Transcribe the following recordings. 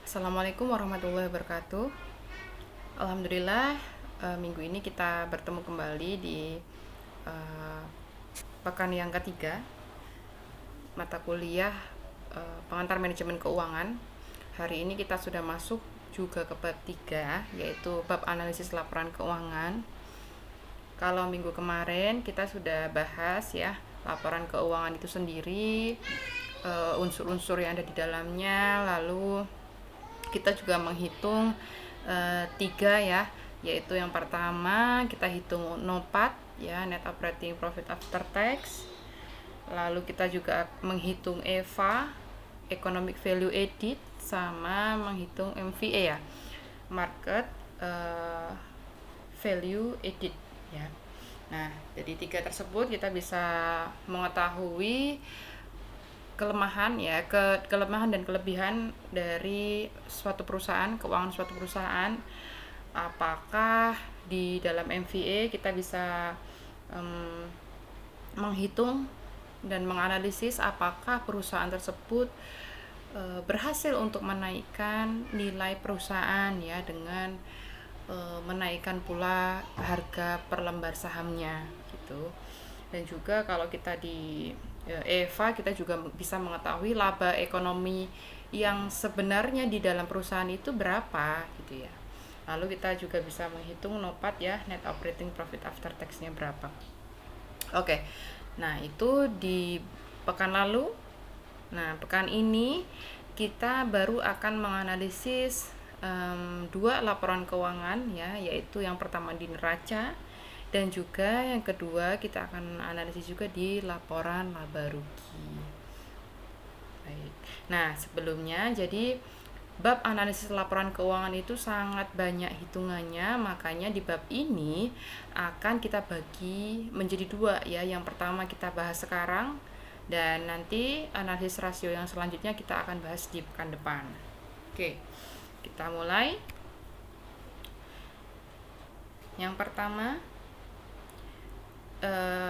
Assalamualaikum warahmatullahi wabarakatuh. Alhamdulillah, minggu ini kita bertemu kembali di eh, pekan yang ketiga mata kuliah pengantar manajemen keuangan. Hari ini kita sudah masuk juga ke bab 3, yaitu bab analisis laporan keuangan. Kalau minggu kemarin kita sudah bahas ya laporan keuangan itu sendiri, unsur-unsur yang ada di dalamnya, lalu kita juga menghitung tiga ya, yaitu yang pertama kita hitung NOPAT ya, net operating profit after tax. Lalu kita juga menghitung EVA, economic value added, sama menghitung MVA ya, market value added ya. Nah, dari tiga tersebut kita bisa mengetahui kelemahan ya, kelemahan dan kelebihan dari suatu perusahaan, keuangan suatu perusahaan. Apakah di dalam MVA kita bisa menghitung dan menganalisis apakah perusahaan tersebut berhasil untuk menaikkan nilai perusahaan ya, dengan menaikkan pula harga per lembar sahamnya gitu. Dan juga kalau kita di EVA, kita juga bisa mengetahui laba ekonomi yang sebenarnya di dalam perusahaan itu berapa gitu ya. Lalu kita juga bisa menghitung NOPAT ya, net operating profit after tax-nya berapa. Oke. Nah, itu di pekan lalu. Nah, pekan ini kita baru akan menganalisis dua laporan keuangan ya, yaitu yang pertama di neraca, dan juga yang kedua kita akan analisis juga di laporan laba rugi. Baik. Nah, sebelumnya jadi bab analisis laporan keuangan itu sangat banyak hitungannya, makanya di bab ini akan kita bagi menjadi dua ya. Yang pertama kita bahas sekarang, dan nanti analisis rasio yang selanjutnya kita akan bahas di pekan depan. Oke, kita mulai. Yang pertama,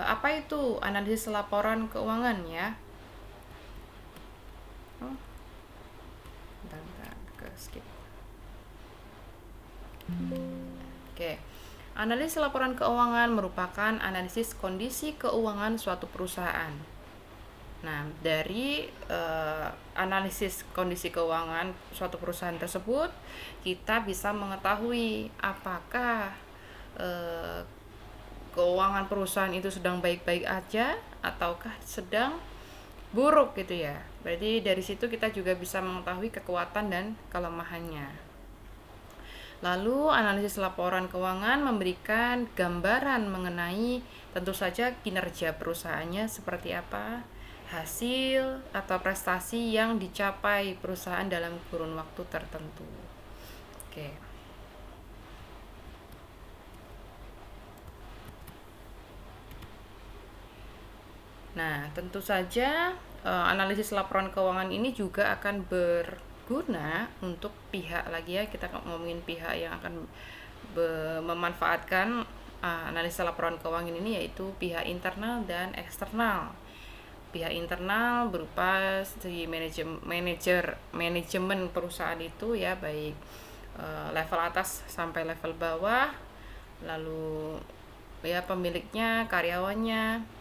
apa itu analisis laporan keuangan ya? Bentar, ke skip. Oke. Analisis laporan keuangan merupakan analisis kondisi keuangan suatu perusahaan. Nah, dari analisis kondisi keuangan suatu perusahaan tersebut, kita bisa mengetahui apakah keuangan perusahaan itu sedang baik-baik aja ataukah sedang buruk gitu ya. Berarti dari situ kita juga bisa mengetahui kekuatan dan kelemahannya. Lalu analisis laporan keuangan memberikan gambaran mengenai tentu saja kinerja perusahaannya seperti apa, hasil atau prestasi yang dicapai perusahaan dalam kurun waktu tertentu. Oke. Nah, tentu saja analisis laporan keuangan ini juga akan berguna untuk pihak lagi ya, kita ngomongin pihak yang akan memanfaatkan analisa laporan keuangan ini, yaitu pihak internal dan eksternal. Pihak internal berupa si manajemen perusahaan itu ya, baik level atas sampai level bawah, lalu ya pemiliknya, karyawannya,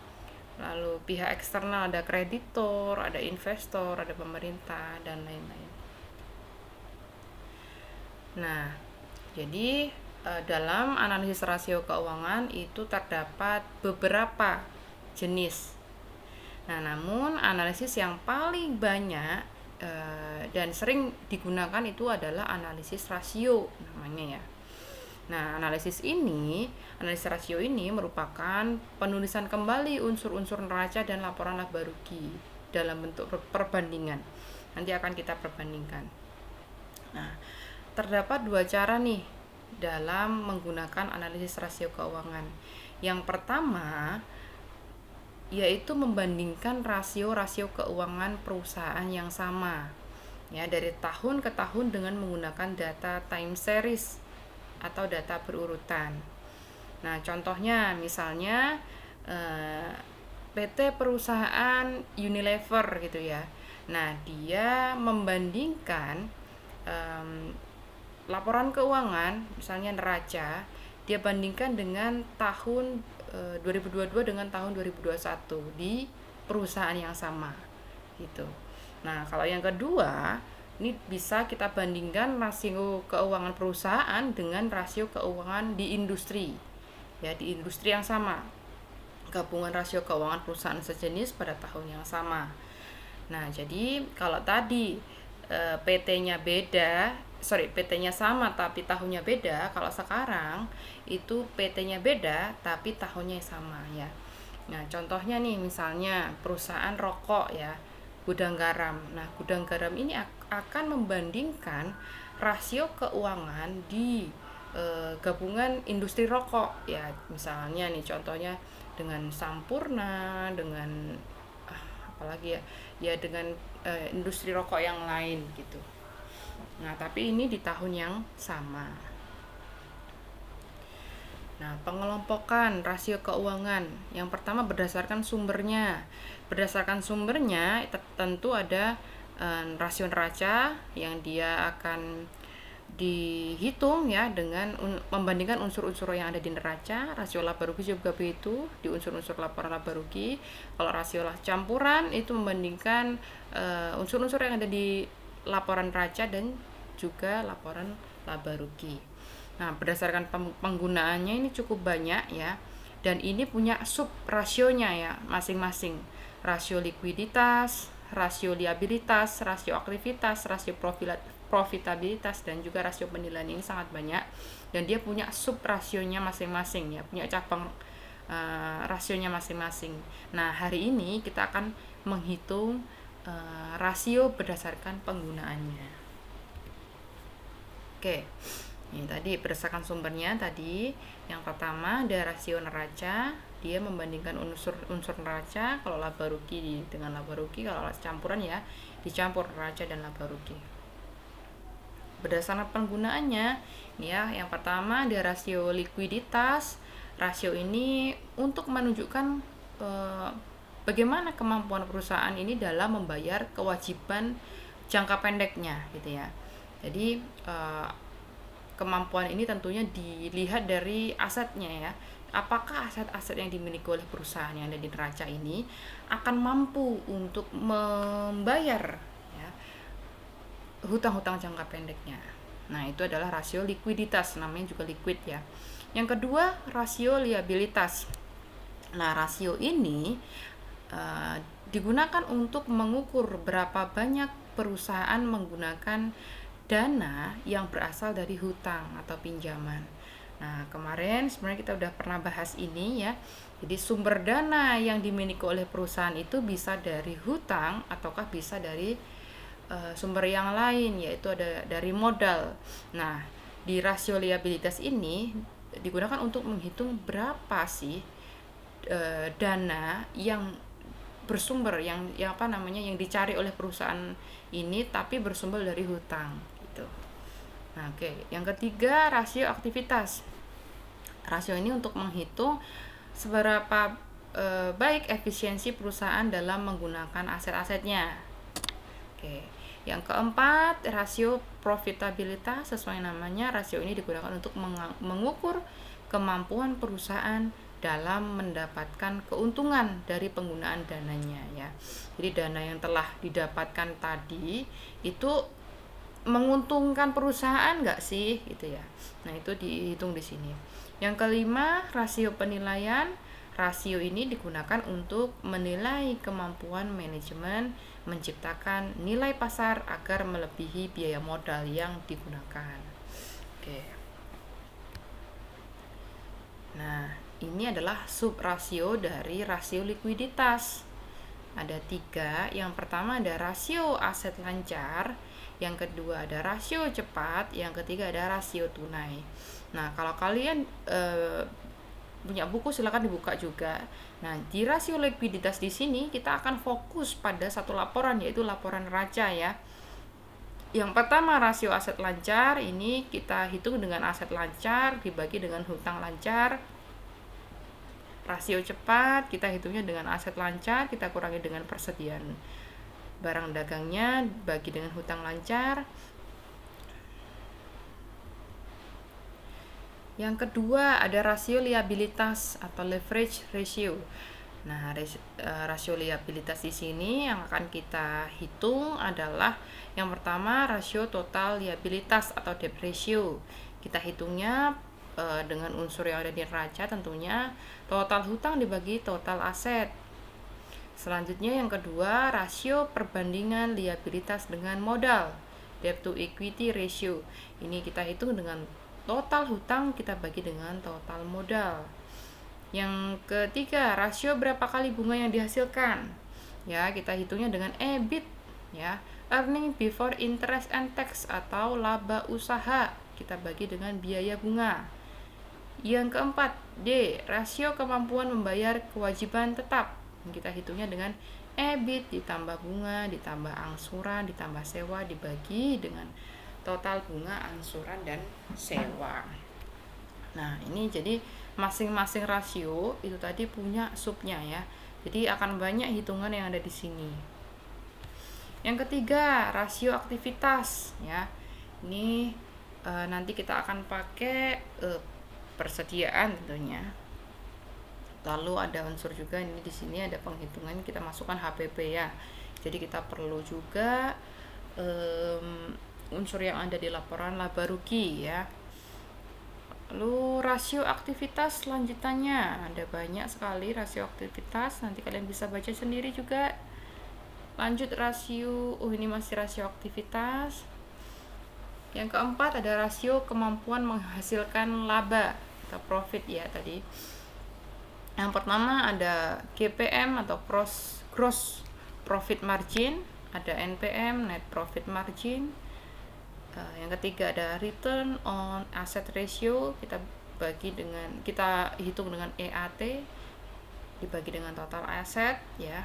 lalu pihak eksternal ada kreditor, ada investor, ada pemerintah, dan lain-lain. Nah, jadi dalam analisis rasio keuangan itu terdapat beberapa jenis. Nah, namun analisis yang paling banyak dan sering digunakan itu adalah analisis rasio namanya ya. Nah, analisis rasio ini merupakan penulisan kembali unsur-unsur neraca dan laporan laba rugi dalam bentuk perbandingan. Nanti akan kita perbandingkan. Nah, terdapat dua cara nih dalam menggunakan analisis rasio keuangan. Yang pertama yaitu membandingkan rasio-rasio keuangan perusahaan yang sama ya, dari tahun ke tahun dengan menggunakan data time series atau data berurutan. Nah, contohnya misalnya PT perusahaan Unilever gitu ya. Nah, dia membandingkan em, laporan keuangan misalnya neraca dia bandingkan dengan tahun 2022 dengan tahun 2021 di perusahaan yang sama gitu. Nah, kalau yang kedua, ini bisa kita bandingkan rasio keuangan perusahaan dengan rasio keuangan di industri. Ya, di industri yang sama. Gabungan rasio keuangan perusahaan sejenis pada tahun yang sama. Nah, jadi kalau tadi PT-nya sama tapi tahunnya beda. Kalau sekarang itu PT-nya beda tapi tahunnya sama ya. Nah, contohnya nih misalnya perusahaan rokok ya, gudang garam. Nah, gudang garam ini akan membandingkan rasio keuangan di gabungan industri rokok ya. Misalnya nih contohnya dengan Sampurna, dengan apalagi ya, ya dengan industri rokok yang lain gitu. Nah, tapi ini di tahun yang sama. Nah, pengelompokan rasio keuangan. Yang pertama berdasarkan sumbernya. Berdasarkan sumbernya tentu ada rasio neraca yang dia akan dihitung ya dengan membandingkan unsur-unsur yang ada di neraca. Rasio laba rugi juga begitu di unsur-unsur laporan laba rugi. Kalau rasio campuran itu membandingkan unsur-unsur yang ada di laporan neraca dan juga laporan laba rugi. Nah, berdasarkan penggunaannya ini cukup banyak ya. Dan ini punya sub rasionya ya masing-masing. Rasio likuiditas, rasio liabilitas, rasio aktivitas, rasio profitabilitas dan juga rasio penilaian ini sangat banyak dan dia punya sub rasionya masing-masing ya, punya cabang rasionya masing-masing. Nah, hari ini kita akan menghitung rasio berdasarkan penggunaannya. Oke. Ini tadi berdasarkan sumbernya tadi yang pertama ada rasio neraca, dia membandingkan unsur neraca. Kalau laba rugi dengan laba rugi, kalau campuran ya dicampur neraca dan laba rugi. Berdasarkan penggunaannya ya, yang pertama ada rasio likuiditas. Rasio ini untuk menunjukkan bagaimana kemampuan perusahaan ini dalam membayar kewajiban jangka pendeknya gitu ya. Jadi kemampuan ini tentunya dilihat dari asetnya ya. Apakah aset-aset yang dimiliki oleh perusahaan yang ada di neraca ini akan mampu untuk membayar ya, hutang-hutang jangka pendeknya. Nah, itu adalah rasio likuiditas, namanya juga liquid ya. Yang kedua, rasio liabilitas. Nah, rasio ini digunakan untuk mengukur berapa banyak perusahaan menggunakan dana yang berasal dari hutang atau pinjaman. Nah, kemarin sebenarnya kita udah pernah bahas ini ya. Jadi sumber dana yang dimiliki oleh perusahaan itu bisa dari hutang ataukah bisa dari sumber yang lain, yaitu ada dari modal. Nah, di rasio liabilitas ini digunakan untuk menghitung berapa sih dana yang bersumber yang dicari oleh perusahaan ini tapi bersumber dari hutang. Nah, oke. Yang ketiga, rasio aktivitas. Rasio ini untuk menghitung seberapa baik efisiensi perusahaan dalam menggunakan aset-asetnya. Oke. Yang keempat, rasio profitabilitas. Sesuai namanya, rasio ini digunakan untuk mengukur kemampuan perusahaan dalam mendapatkan keuntungan dari penggunaan dananya ya. Jadi dana yang telah didapatkan tadi itu menguntungkan perusahaan nggak sih gitu ya. Nah, itu dihitung di sini. Yang kelima, rasio penilaian. Rasio ini digunakan untuk menilai kemampuan manajemen menciptakan nilai pasar agar melebihi biaya modal yang digunakan. Oke. Nah, ini adalah sub rasio dari rasio likuiditas. Ada 3. Yang pertama ada rasio aset lancar. Yang kedua ada rasio cepat, yang ketiga ada rasio tunai. Nah, kalau kalian punya buku silakan dibuka juga. Nah, di rasio likuiditas di sini kita akan fokus pada satu laporan, yaitu laporan neraca ya. Yang pertama rasio aset lancar, ini kita hitung dengan aset lancar dibagi dengan hutang lancar. Rasio cepat kita hitungnya dengan aset lancar kita kurangi dengan persediaan barang dagangnya bagi dengan hutang lancar. Yang kedua ada rasio liabilitas atau leverage ratio. Nah, rasio liabilitas di sini yang akan kita hitung adalah yang pertama rasio total liabilitas atau debt ratio. Kita hitungnya dengan unsur yang ada di neraca, tentunya total hutang dibagi total aset. Selanjutnya yang kedua rasio perbandingan liabilitas dengan modal, debt to equity ratio. Ini kita hitung dengan total hutang kita bagi dengan total modal. Yang ketiga, rasio berapa kali bunga yang dihasilkan. Ya, kita hitungnya dengan EBIT, ya, earning before interest and tax atau laba usaha. Kita bagi dengan biaya bunga. Yang keempat, D, rasio kemampuan membayar kewajiban tetap. Kita hitungnya dengan EBIT ditambah bunga, ditambah angsuran, ditambah sewa dibagi dengan total bunga, angsuran, dan sewa. Nah, ini jadi masing-masing rasio itu tadi punya subnya ya. Jadi akan banyak hitungan yang ada di sini. Yang ketiga, rasio aktivitas ya. Ini nanti kita akan pakai persediaan tentunya. Lalu ada unsur juga ini di sini ada penghitungan, kita masukkan HPP ya. Jadi kita perlu juga unsur yang ada di laporan laba rugi ya. Lalu rasio aktivitas lanjutannya ada banyak sekali rasio aktivitas, nanti kalian bisa baca sendiri juga. Lanjut rasio, ini masih rasio aktivitas. Yang keempat ada rasio kemampuan menghasilkan laba atau profit ya tadi. Yang pertama ada GPM atau gross profit margin, ada NPM net profit margin. Yang ketiga ada return on asset ratio, kita hitung dengan EAT dibagi dengan total aset ya.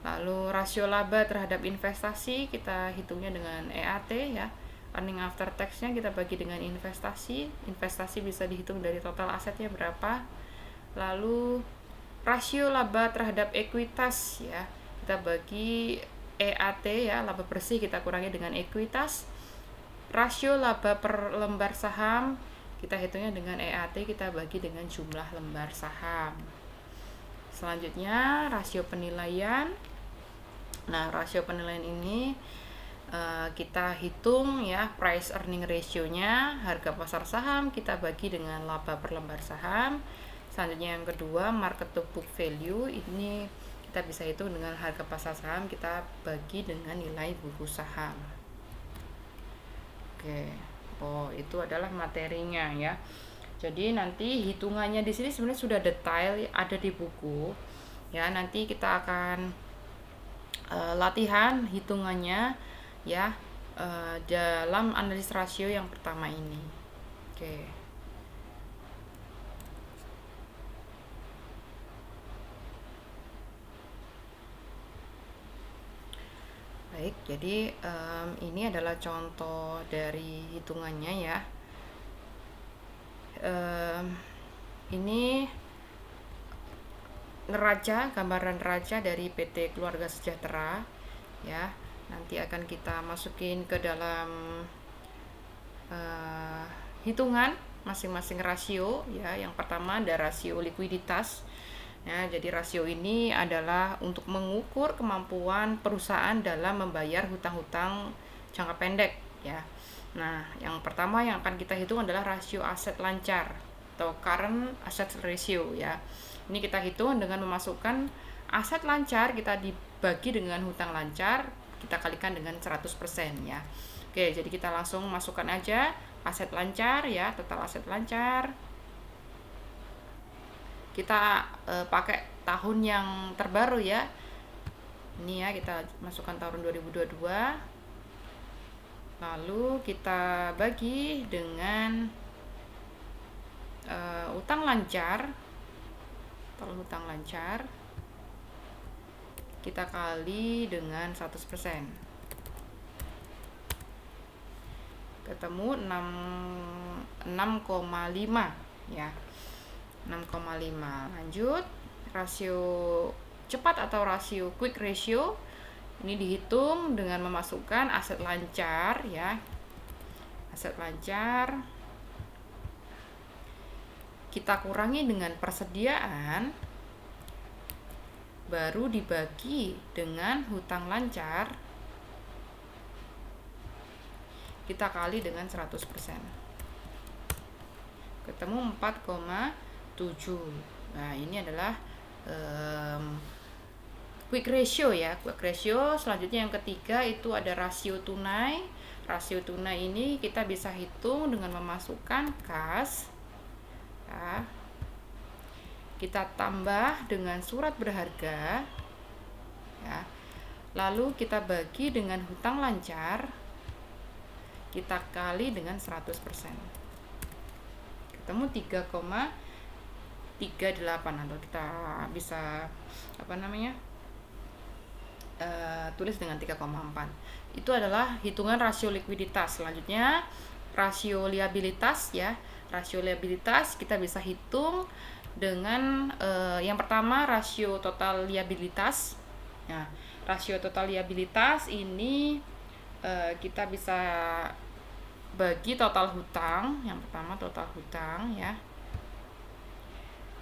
Lalu rasio laba terhadap investasi kita hitungnya dengan EAT ya. Earning after tax-nya kita bagi dengan investasi bisa dihitung dari total asetnya berapa. Lalu rasio laba terhadap ekuitas ya, kita bagi EAT ya, laba bersih kita kurangi dengan ekuitas. Rasio laba per lembar saham kita hitungnya dengan EAT, kita bagi dengan jumlah lembar saham. Selanjutnya rasio penilaian. Nah, rasio penilaian ini kita hitung ya, price earning ratio-nya, harga pasar saham kita bagi dengan laba per lembar saham. Selanjutnya yang kedua market to book value, ini kita bisa hitung dengan harga pasar saham kita bagi dengan nilai buku saham. Oke, itu adalah materinya ya. Jadi nanti hitungannya di sini sebenarnya sudah detail ada di buku. Ya, nanti kita akan latihan hitungannya ya dalam analisis rasio yang pertama ini. Oke. Baik, jadi ini adalah contoh dari hitungannya ya. Ini neraca, gambaran neraca dari PT Keluarga Sejahtera ya. Nanti akan kita masukin ke dalam hitungan masing-masing rasio ya. Yang pertama ada rasio likuiditas. Ya, jadi rasio ini adalah untuk mengukur kemampuan perusahaan dalam membayar hutang-hutang jangka pendek ya. Nah, yang pertama yang akan kita hitung adalah rasio aset lancar atau current asset ratio ya. Ini kita hitung dengan memasukkan aset lancar kita dibagi dengan hutang lancar, kita kalikan dengan 100% ya. Oke, jadi kita langsung masukkan aja aset lancar ya, total aset lancar. Kita pakai tahun yang terbaru ya. Ini ya, kita masukkan tahun 2022. Lalu kita bagi dengan utang lancar. Total hutang lancar kita kali dengan 100%. Ketemu 6,5 ya. 6,5. Lanjut, rasio cepat atau rasio quick ratio ini dihitung dengan memasukkan aset lancar ya. Aset lancar kita kurangi dengan persediaan, baru dibagi dengan hutang lancar, kita kali dengan 100%. Ketemu 4,7. Nah, ini adalah quick ratio ya. Quick ratio. Selanjutnya yang ketiga itu ada rasio tunai. Rasio tunai ini kita bisa hitung dengan memasukkan kas ya. Kita tambah dengan surat berharga ya. Lalu kita bagi dengan hutang lancar, kita kali dengan 100%. Ketemu 3,38, atau kita bisa tulis dengan 3,4. Itu adalah hitungan rasio likuiditas. Selanjutnya rasio liabilitas ya. Rasio liabilitas kita bisa hitung dengan yang pertama rasio total liabilitas. Nah, rasio total liabilitas ini kita bisa bagi total hutang. Yang pertama total hutang ya,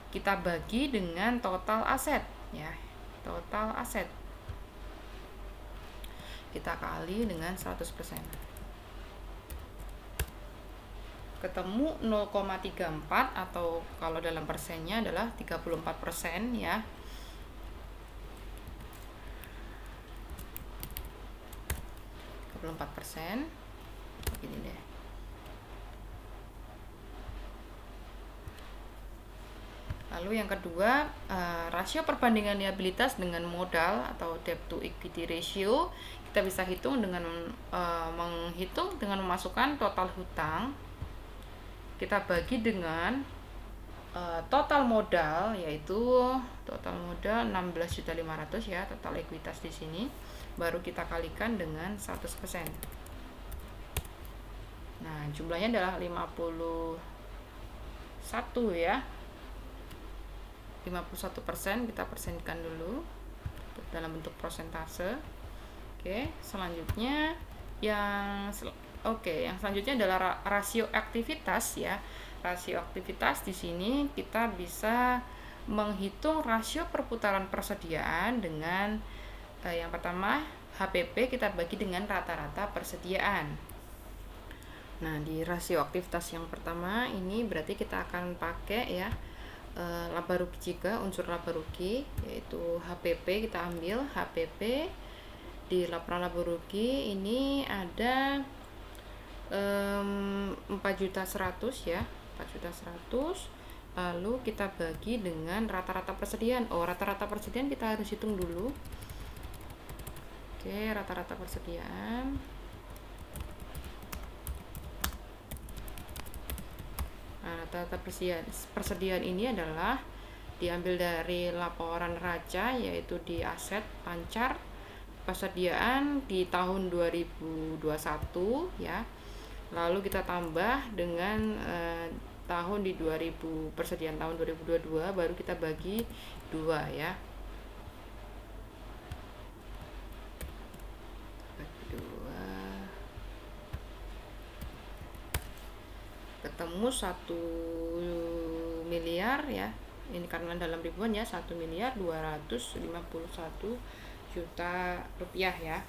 kita bagi dengan total aset ya, total aset kita kali dengan 100%. Ketemu 0,34, atau kalau dalam persennya adalah 34% ya. %. Begini deh. Lalu yang kedua, rasio perbandingan liabilitas dengan modal atau debt to equity ratio. Kita bisa hitung dengan menghitung dengan memasukkan total hutang, kita bagi dengan total modal, yaitu total modal 16.500.000 ya, total ekuitas di sini. Baru kita kalikan dengan 100%. Nah, jumlahnya adalah 51 ya. 51%, kita persenkan dulu dalam bentuk persentase. Selanjutnya yang selanjutnya adalah rasio aktivitas ya. Rasio aktivitas di sini kita bisa menghitung rasio perputaran persediaan dengan yang pertama HPP kita bagi dengan rata-rata persediaan. Nah, di rasio aktivitas yang pertama ini berarti kita akan pakai ya laba rugi juga, unsur laba rugi, yaitu HPP. Kita ambil HPP di laporan laba rugi ini ada 4.100.000 ya, 4.100.000. Lalu kita bagi dengan rata-rata persediaan. Rata-rata persediaan kita harus hitung dulu. Rata-rata persediaan. Nah, rata-rata persediaan ini adalah diambil dari laporan neraca, yaitu di aset lancar persediaan di tahun 2021 ya. Lalu kita tambah dengan tahun di persediaan tahun 2022, baru kita bagi 2 ya. Bagi 2. Ketemu 1 miliar ya. Ini karena dalam ribuan ya, 1.251 juta rupiah ya.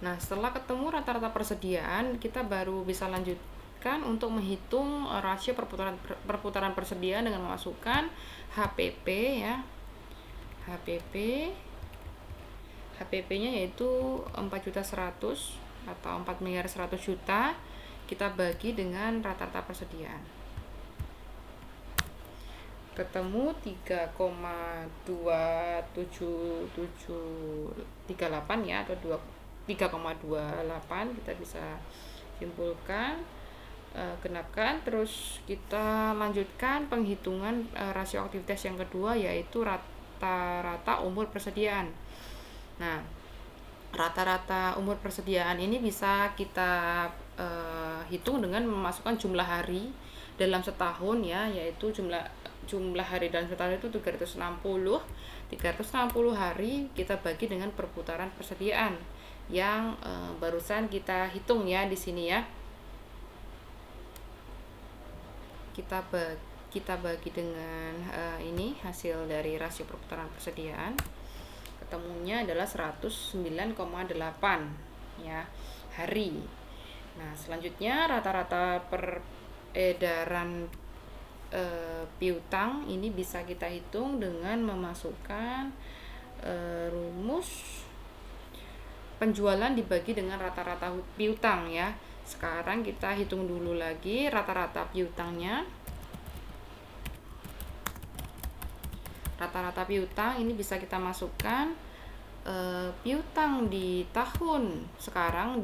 Nah, setelah ketemu rata-rata persediaan, kita baru bisa lanjutkan untuk menghitung rasio perputaran persediaan dengan memasukkan HPP ya. HPP-nya yaitu 4.100.000 atau 4.100.000.000, kita bagi dengan rata-rata persediaan. Ketemu 3,2738 ya, atau 3,28. Kita bisa simpulkan, genapkan. Terus kita lanjutkan penghitungan rasio aktivitas yang kedua, yaitu rata-rata umur persediaan. Nah, rata-rata umur persediaan ini bisa kita hitung dengan memasukkan jumlah hari dalam setahun ya, yaitu jumlah hari dalam setahun itu 360. 360 hari kita bagi dengan perputaran persediaan yang barusan kita hitung ya di sini ya. Kita bagi dengan ini hasil dari rasio perputaran persediaan, ketemunya adalah 109,8 ya hari. Nah, selanjutnya rata-rata peredaran piutang ini bisa kita hitung dengan memasukkan rumus penjualan dibagi dengan rata-rata piutang ya. Sekarang kita hitung dulu lagi rata-rata piutangnya. Rata-rata piutang ini bisa kita masukkan piutang di tahun sekarang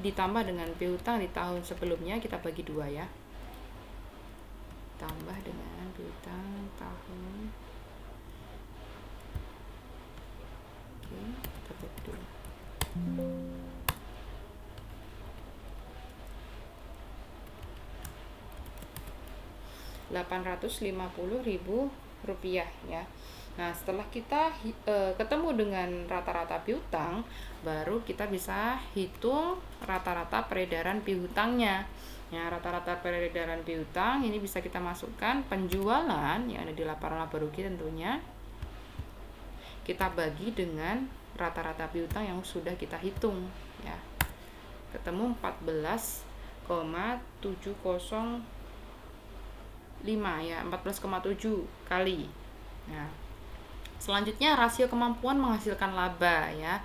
ditambah dengan piutang di tahun sebelumnya, kita bagi dua ya. Tambah dengan piutang tahun. Oke, kita bagi dulu. 850.000 rupiah ya. Nah, setelah kita ketemu dengan rata-rata piutang, baru kita bisa hitung rata-rata peredaran piutangnya. Ya, rata-rata peredaran piutang ini bisa kita masukkan penjualan yang ada di laporan laba rugi tentunya. Kita bagi dengan rata-rata piutang yang sudah kita hitung ya. Ketemu 14,705 ya, 14,7 kali. Nah, selanjutnya rasio kemampuan menghasilkan laba ya.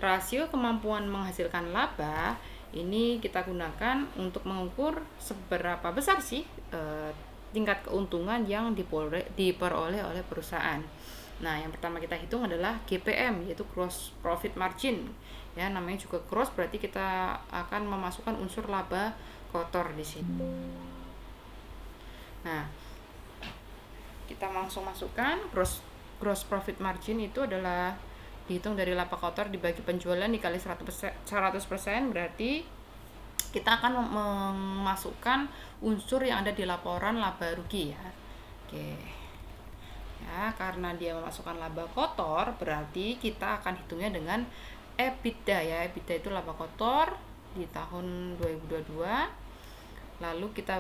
Rasio kemampuan menghasilkan laba ini kita gunakan untuk mengukur seberapa besar sih tingkat keuntungan yang diperoleh oleh perusahaan. Nah, yang pertama kita hitung adalah GPM, yaitu gross profit margin. Ya, namanya juga gross, berarti kita akan memasukkan unsur laba kotor di sini. Nah, kita langsung masukkan gross profit margin itu adalah dihitung dari laba kotor dibagi penjualan dikali 100%, berarti kita akan memasukkan unsur yang ada di laporan laba rugi ya. Oke. Ya, karena dia memasukkan laba kotor, berarti kita akan hitungnya dengan EBITDA ya. EBITDA itu laba kotor di tahun 2022. Lalu kita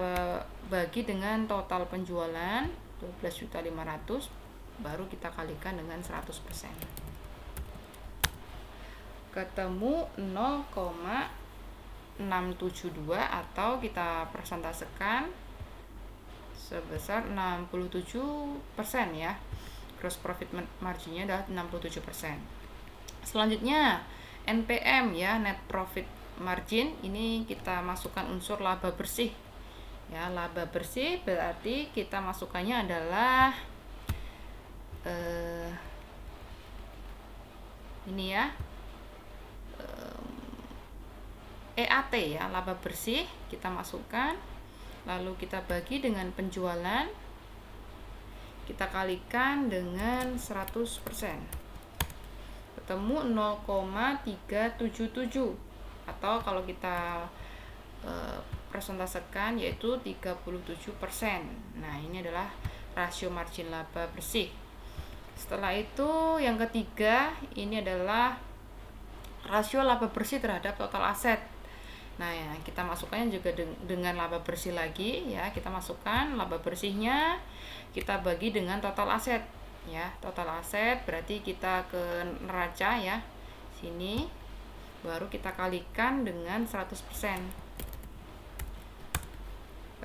bagi dengan total penjualan 12.500.000, baru kita kalikan dengan 100%. Ketemu 0,672 atau kita persentasekan sebesar 67% ya. Gross profit marginnya adalah 67%. Selanjutnya NPM ya, net profit margin, ini kita masukkan unsur laba bersih. Ya, laba bersih berarti kita masukannya adalah ini ya. EAT ya, laba bersih kita masukkan, lalu kita bagi dengan penjualan, kita kalikan dengan 100%, ketemu 0,377 atau kalau kita persentasekan yaitu 37%. Nah, ini adalah rasio margin laba bersih. Setelah itu yang ketiga ini adalah rasio laba bersih terhadap total aset. Nah, ya, kita masukkannya juga dengan laba bersih lagi ya. Kita masukkan laba bersihnya, kita bagi dengan total aset ya. Total aset berarti kita ke neraca ya. Sini baru kita kalikan dengan 100%.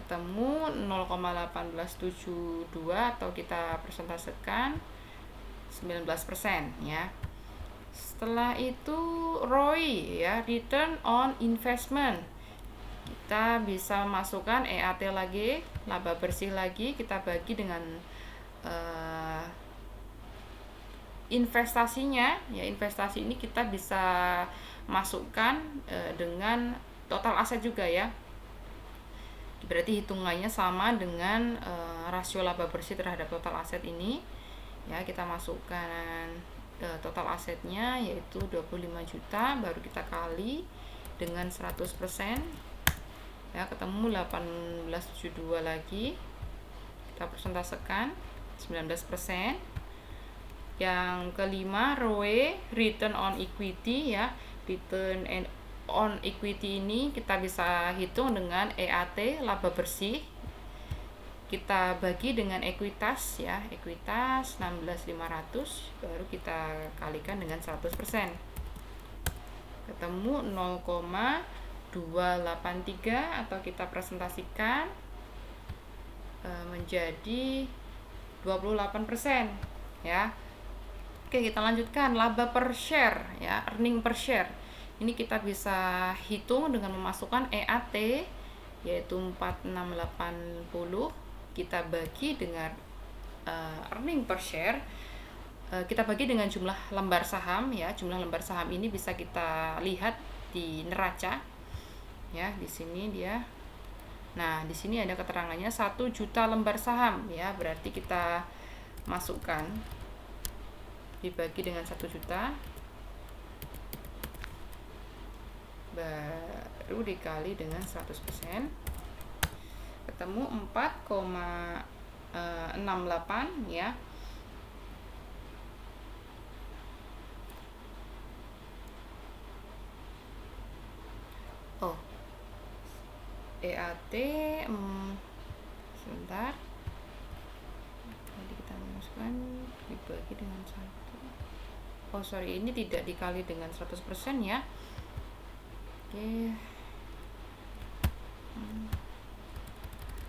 Ketemu 0,1872 atau kita persentasekan 19% ya. Setelah itu ROI ya, return on investment. Kita bisa masukkan EAT lagi, laba bersih lagi, kita bagi dengan investasinya ya. Investasi ini kita bisa masukkan dengan total aset juga ya. Berarti hitungannya sama dengan rasio laba bersih terhadap total aset ini ya. Kita masukkan total asetnya yaitu 25 juta, baru kita kali dengan 100% ya, ketemu 1872 lagi, kita persentasekan 19%. Yang kelima, ROE, return on equity ya. On equity ini kita bisa hitung dengan EAT, laba bersih. Kita bagi dengan ekuitas ya, ekuitas 16.500, baru kita kalikan dengan 100%. Ketemu 0,283 atau kita presentasikan menjadi 28% ya. Oke, kita lanjutkan laba per share ya, earning per share. Ini kita bisa hitung dengan memasukkan EAT yaitu 4680, kita bagi dengan earning per share, kita bagi dengan jumlah lembar saham ya. Jumlah lembar saham ini bisa kita lihat di neraca ya, di sini dia. Nah, di sini ada keterangannya 1 juta lembar saham ya, berarti kita masukkan dibagi dengan 1 juta baru dikali dengan 100%, ketemu 4,68 ya. Oh, EAT sebentar, tadi kita masukkan dibagi dengan 1. Oh sorry, ini tidak dikali dengan 100% ya. Oke.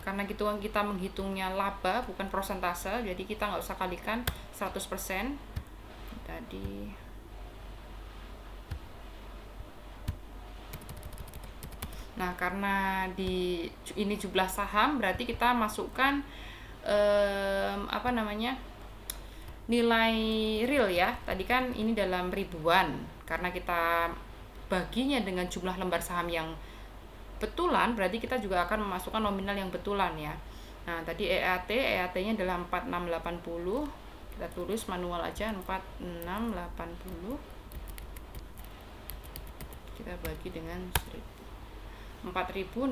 Karena gitu kita menghitungnya laba bukan persentase, jadi kita nggak usah kalikan 100% tadi. Nah, karena ini jumlah saham, berarti kita masukkan nilai real ya. Tadi kan ini dalam ribuan, karena kita baginya dengan jumlah lembar saham yang betulan, berarti kita juga akan memasukkan nominal yang betulan ya. Nah, tadi EAT-nya adalah 4680. Kita tulis manual aja 4680. Kita bagi dengan 4.680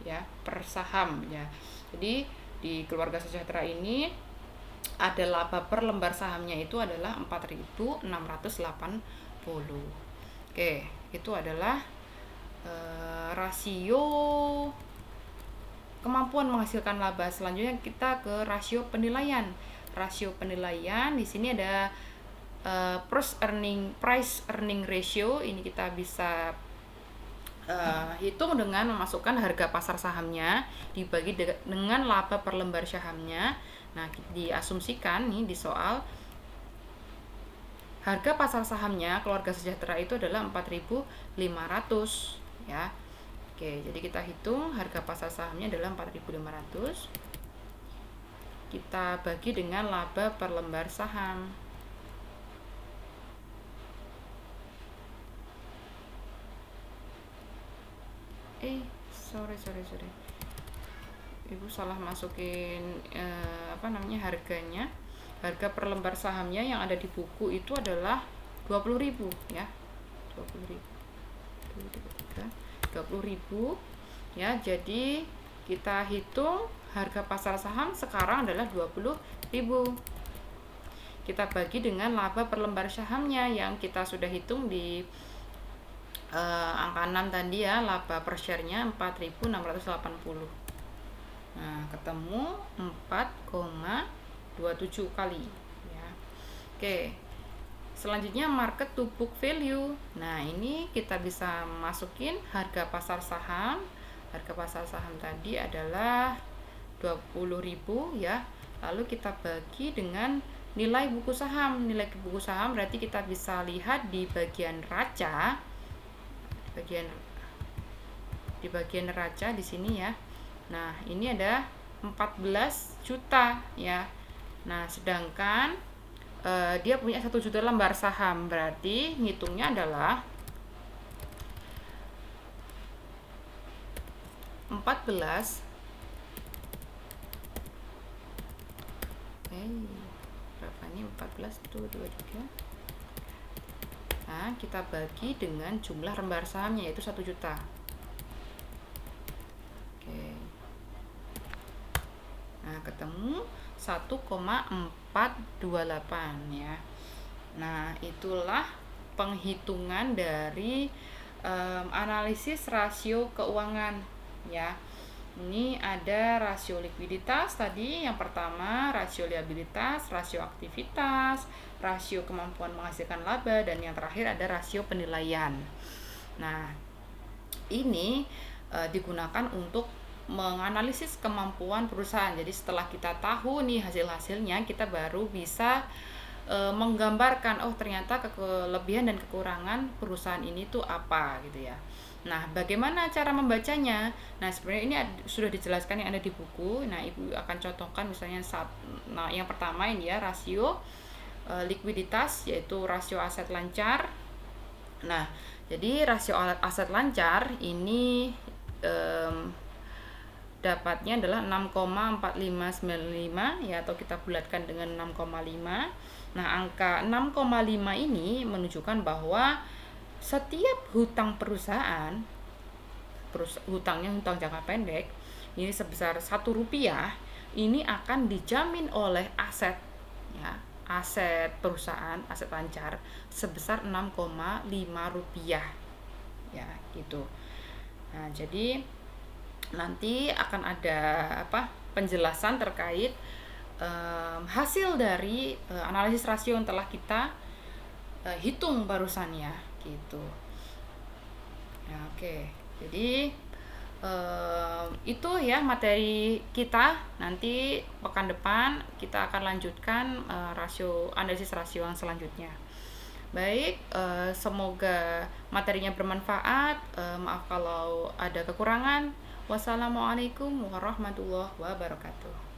ya per saham ya. Jadi di Keluarga Sejahtera ini ada laba per lembar sahamnya itu adalah 4.680. Oke, itu adalah rasio kemampuan menghasilkan laba. Selanjutnya kita ke rasio penilaian. Rasio penilaian di sini ada price earning ratio. Ini kita bisa hitung dengan memasukkan harga pasar sahamnya dibagi dengan laba per lembar sahamnya. Nah, diasumsikan nih di soal harga pasar sahamnya Keluarga Sejahtera itu adalah 4.500 ya. Oke, jadi kita hitung harga pasar sahamnya adalah 4.500. Kita bagi dengan laba per lembar saham. Sorry. Ibu salah masukin harganya. Harga per lembar sahamnya yang ada di buku itu adalah 20.000 ya. 20.000 ya. Jadi kita hitung harga pasar saham sekarang adalah 20.000. Kita bagi dengan laba per lembar sahamnya yang kita sudah hitung di angka 6 tadi ya, laba per share-nya 4.680. Nah, ketemu 4,27 kali ya. Oke. Selanjutnya market to book value. Nah, ini kita bisa masukin harga pasar saham. Harga pasar saham tadi adalah 20.000 ya. Lalu kita bagi dengan nilai buku saham. Nilai buku saham berarti kita bisa lihat di bagian neraca. Di bagian neraca di sini ya. Nah, ini ada 14 juta ya. Nah, sedangkan dia punya 1 juta lembar saham, berarti ngitungnya adalah 14 berapa ini 14 tuh 23. Nah, kita bagi dengan jumlah lembar sahamnya yaitu 1 juta. Oke. Nah, ketemu 1,428 ya. Nah, itulah penghitungan dari analisis rasio keuangan ya. Ini ada rasio likuiditas tadi, yang pertama rasio liabilitas, rasio aktivitas, rasio kemampuan menghasilkan laba, dan yang terakhir ada rasio penilaian. Nah, ini digunakan untuk menganalisis kemampuan perusahaan. Jadi setelah kita tahu nih hasil-hasilnya, kita baru bisa menggambarkan, oh ternyata kelebihan dan kekurangan perusahaan ini tuh apa gitu ya. Nah, bagaimana cara membacanya? Nah, sebenarnya ini sudah dijelaskan yang ada di buku. Nah, Ibu akan contohkan misalnya yang pertama ini ya, rasio likuiditas, yaitu rasio aset lancar. Nah, jadi rasio aset lancar ini dapatnya adalah 6,4595 ya, atau kita bulatkan dengan 6,5. Nah, angka 6,5 ini menunjukkan bahwa setiap hutang perusahaan, hutangnya hutang jangka pendek, ini sebesar Rp1, ini akan dijamin oleh aset ya, aset perusahaan, aset lancar sebesar Rp6,5 ya, gitu. Nah, jadi nanti akan ada penjelasan terkait hasil dari analisis rasio yang telah kita hitung barusan ya, gitu. Ya, oke. Jadi itu ya materi kita. Nanti pekan depan kita akan lanjutkan analisis rasio yang selanjutnya. Baik, semoga materinya bermanfaat. Maaf kalau ada kekurangan. Wassalamualaikum warahmatullahi wabarakatuh.